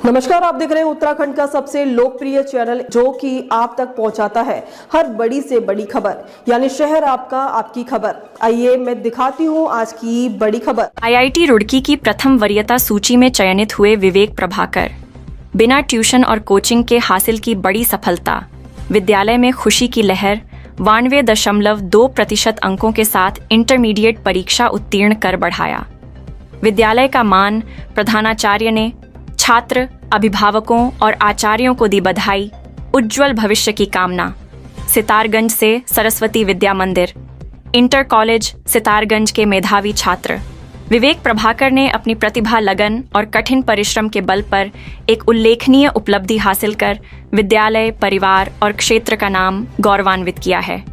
नमस्कार, आप देख रहे हैं उत्तराखंड का सबसे लोकप्रिय चैनल जो कि आप तक पहुंचाता है हर बड़ी से बड़ी खबर, यानी शहर आपका, आपकी खबर। आइए मैं दिखाती हूं आज की बड़ी खबर। आईआईटी रुड़की की प्रथम वरीयता सूची में चयनित हुए विवेक प्रभाकर। बिना ट्यूशन और कोचिंग के हासिल की बड़ी सफलता। विद्यालय में खुशी की लहर। 92.2% अंकों के साथ इंटरमीडिएट परीक्षा उत्तीर्ण कर बढ़ाया। विद्यालय का मान। प्रधानाचार्य ने छात्र, अभिभावकों और आचार्यों को दी बधाई। उज्जवल भविष्य की कामना। सितारगंज से सरस्वती विद्या मंदिर। इंटर कॉलेज सितारगंज के मेधावी छात्र विवेक प्रभाकर ने अपनी प्रतिभा, लगन और कठिन परिश्रम के बल पर एक उल्लेखनीय उपलब्धि हासिल कर विद्यालय, परिवार और क्षेत्र का नाम गौरवान्वित किया है।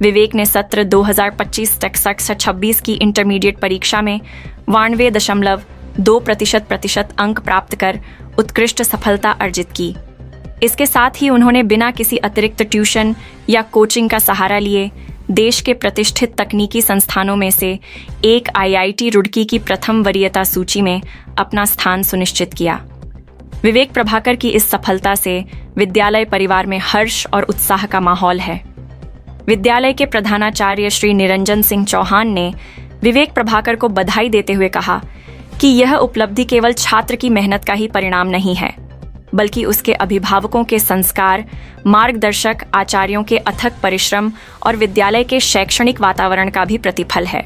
विवेक ने सत्र 2025-26 की इंटरमीडिएट परीक्षा में 92.2% अंक प्राप्त कर उत्कृष्ट सफलता अर्जित की। इसके साथ ही उन्होंने बिना किसी अतिरिक्त ट्यूशन या कोचिंग का सहारा लिए देश के प्रतिष्ठित तकनीकी संस्थानों में से एक आईआईटी रुड़की की प्रथम वरीयता सूची में अपना स्थान सुनिश्चित किया। विवेक प्रभाकर की इस सफलता से विद्यालय परिवार में हर्ष और उत्साह का माहौल है। विद्यालय के प्रधानाचार्य श्री निरंजन सिंह चौहान ने विवेक प्रभाकर को बधाई देते हुए कहा कि यह उपलब्धि केवल छात्र की मेहनत का ही परिणाम नहीं है, बल्कि उसके अभिभावकों के संस्कार, मार्गदर्शक आचार्यों के अथक परिश्रम और विद्यालय के शैक्षणिक वातावरण का भी प्रतिफल है।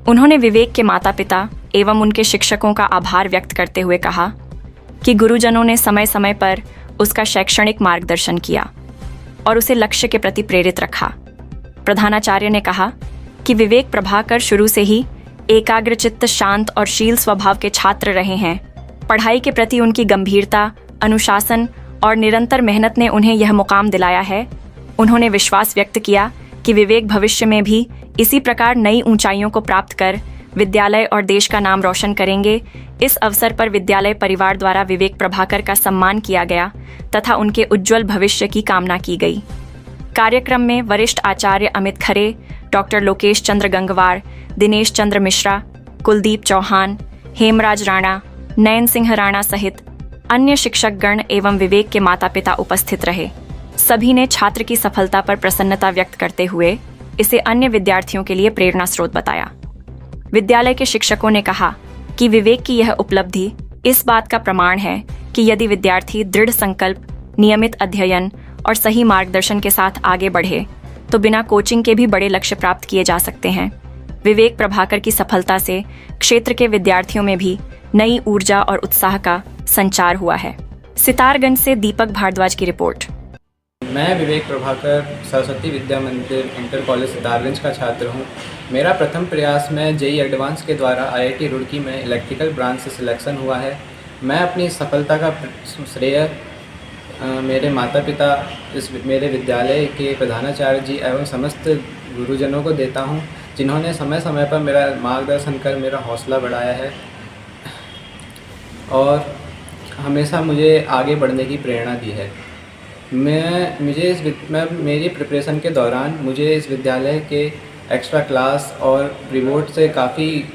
उन्होंने विवेक के माता-पिता एवं उनके शिक्षकों का आभार व्यक्त करते हुए कहा कि गुरुजनों ने समय समय पर उसका शैक्षणिक मार्गदर्शन किया और उसे लक्ष्य के प्रति प्रेरित रखा। प्रधानाचार्य ने कहा कि विवेक प्रभाकर शुरू से ही एकाग्रचित्त, शांत और शील स्वभाव के छात्र रहे हैं। पढ़ाई के प्रति उनकी गंभीरता, अनुशासन और निरंतर मेहनत ने उन्हें यह मुकाम दिलाया है। उन्होंने विश्वास व्यक्त किया कि विवेक भविष्य में भी इसी प्रकार नई ऊंचाइयों को प्राप्त कर विद्यालय और देश का नाम रोशन करेंगे। इस अवसर पर विद्यालय परिवार द्वारा विवेक प्रभाकर का सम्मान किया गया तथा उनके उज्जवल भविष्य की कामना की गई। कार्यक्रम में वरिष्ठ आचार्य अमित खरे, डॉक्टर लोकेश चंद्र गंगवार, दिनेश चंद्र मिश्रा, कुलदीप चौहान, हेमराज राणा, नयन सिंह राणा सहित अन्य शिक्षक गण एवं विवेक के माता पिता उपस्थित रहे। सभी ने छात्र की सफलता पर प्रसन्नता व्यक्त करते हुए इसे अन्य विद्यार्थियों के लिए प्रेरणा स्रोत बताया। विद्यालय के शिक्षकों ने कहा कि विवेक की यह उपलब्धि इस बात का प्रमाण है कि यदि विद्यार्थी दृढ़ संकल्प, नियमित अध्ययन और सही मार्गदर्शन के साथ आगे बढ़े तो बिना कोचिंग के भी बड़े लक्ष्य प्राप्त किए जा सकते हैं। विवेक प्रभाकर की सफलता से क्षेत्र के विद्यार्थियों में भी नई ऊर्जा और उत्साह का संचार हुआ है। सितारगंज से दीपक भारद्वाज की रिपोर्ट। मैं विवेक प्रभाकर सरस्वती विद्या मंदिर इंटर कॉलेज सितारगंज का छात्र हूं। मेरा प्रथम प्रयास में जेईई एडवांस के द्वारा आईआईटी रुड़की में इलेक्ट्रिकल ब्रांच से सिलेक्शन हुआ है। मैं अपनी सफलता का श्रेय मेरे माता पिता, मेरे विद्यालय के प्रधानाचार्य जी एवं समस्त गुरुजनों को देता हूं, जिन्होंने समय समय पर मेरा मार्गदर्शन कर मेरा हौसला बढ़ाया है और हमेशा मुझे आगे बढ़ने की प्रेरणा दी है। मेरी प्रिपरेशन के दौरान मुझे इस विद्यालय के एक्स्ट्रा क्लास और रिवॉर्ड से काफ़ी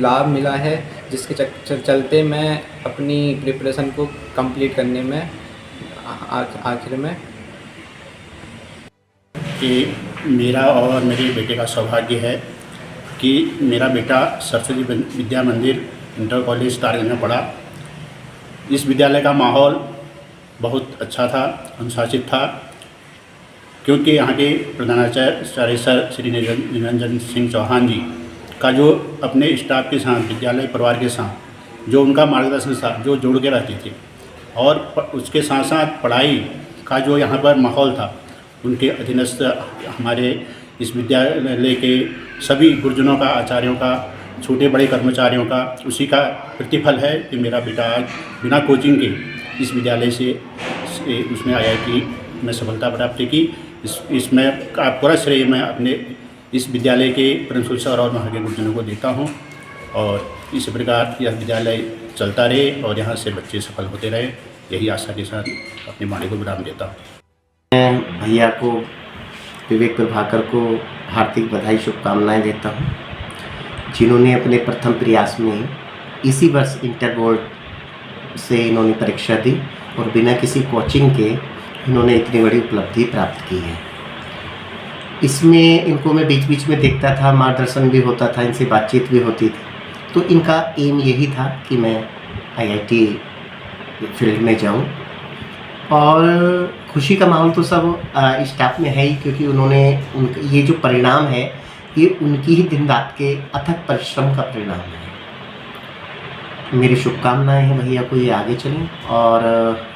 लाभ मिला है, जिसके चलते मैं अपनी प्रिपरेशन को कंप्लीट करने में आखिर में कि मेरा और मेरे बेटे का सौभाग्य है कि मेरा बेटा सरस्वती विद्या मंदिर इंटर कॉलेज सितारगंज में पढ़ा। इस विद्यालय का माहौल बहुत अच्छा था, अनुशासित था, क्योंकि यहाँ के प्रधानाचार्य सर श्री निरंजन सिंह चौहान जी का जो अपने स्टाफ के साथ, विद्यालय परिवार के साथ जो उनका मार्गदर्शन था, जो जोड़ के रहते थे, और उसके साथ साथ पढ़ाई का जो यहाँ पर माहौल था, उनके अधीनस्थ हमारे इस विद्यालय के सभी गुरुजनों का, आचार्यों का, छोटे बड़े कर्मचारियों का, उसी का प्रतिफल है कि मेरा बेटा आज बिना कोचिंग के इस विद्यालय से उसने आईआईटी में सफलता प्राप्त की। इसमें का पूरा श्रेय मैं अपने इस विद्यालय के प्रिंसिपल सर और वहाँ के गुरुजनों को देता हूँ और इस प्रकार यह विद्यालय चलता रहे और यहाँ से बच्चे सफल होते रहे, यही आशा के साथ अपनी वाणी को विराम देता हूँ। मैं भैया को, विवेक प्रभाकर को हार्दिक बधाई, शुभकामनाएं देता हूँ, जिन्होंने अपने प्रथम प्रयास में इसी वर्ष इंटर बोर्ड से इन्होंने परीक्षा दी और बिना किसी कोचिंग के इन्होंने इतनी बड़ी उपलब्धि प्राप्त की है। इसमें इनको मैं बीच बीच में देखता था, मार्गदर्शन भी होता था, इनसे बातचीत भी होती थी। तो इनका एम यही था कि मैं आईआईटी फील्ड में जाऊं, और खुशी का माहौल तो सब स्टाफ में है ही, क्योंकि उन्होंने ये जो परिणाम है ये उनकी ही दिन रात के अथक परिश्रम का परिणाम है। मेरी शुभकामनाएं हैं भैया को, ये आगे चलें। और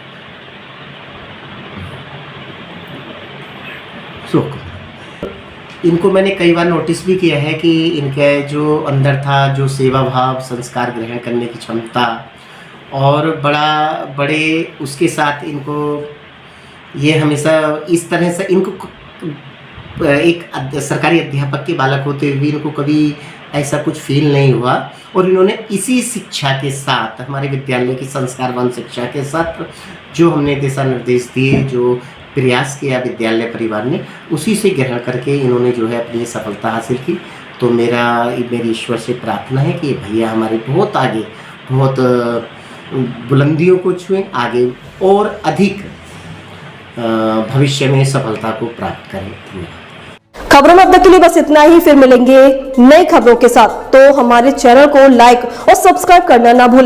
इनको मैंने कई बार नोटिस भी किया है कि इनके जो अंदर था, जो सेवा भाव, संस्कार ग्रहण करने की क्षमता, और बड़े उसके साथ इनको ये हमेशा इस तरह से, इनको एक सरकारी अध्यापक के बालक होते हुए इनको कभी ऐसा कुछ फील नहीं हुआ, और इन्होंने इसी शिक्षा के साथ, हमारे विद्यालय की संस्कारवान शिक्षा के साथ जो हमने दिशा निर्देश दिए, जो प्रयास किया विद्यालय परिवार ने, उसी से ग्रहण करके इन्होंने जो है अपनी सफलता हासिल की। तो मेरी ईश्वर से प्रार्थना है कि भैया हमारे बहुत आगे, बहुत बुलंदियों को छुएं, आगे और अधिक भविष्य में सफलता को प्राप्त करें। खबरों में अब तक के लिए बस इतना ही। फिर मिलेंगे नई खबरों के साथ, तो हमारे चैनल को लाइक और सब्सक्राइब करना ना भूलें।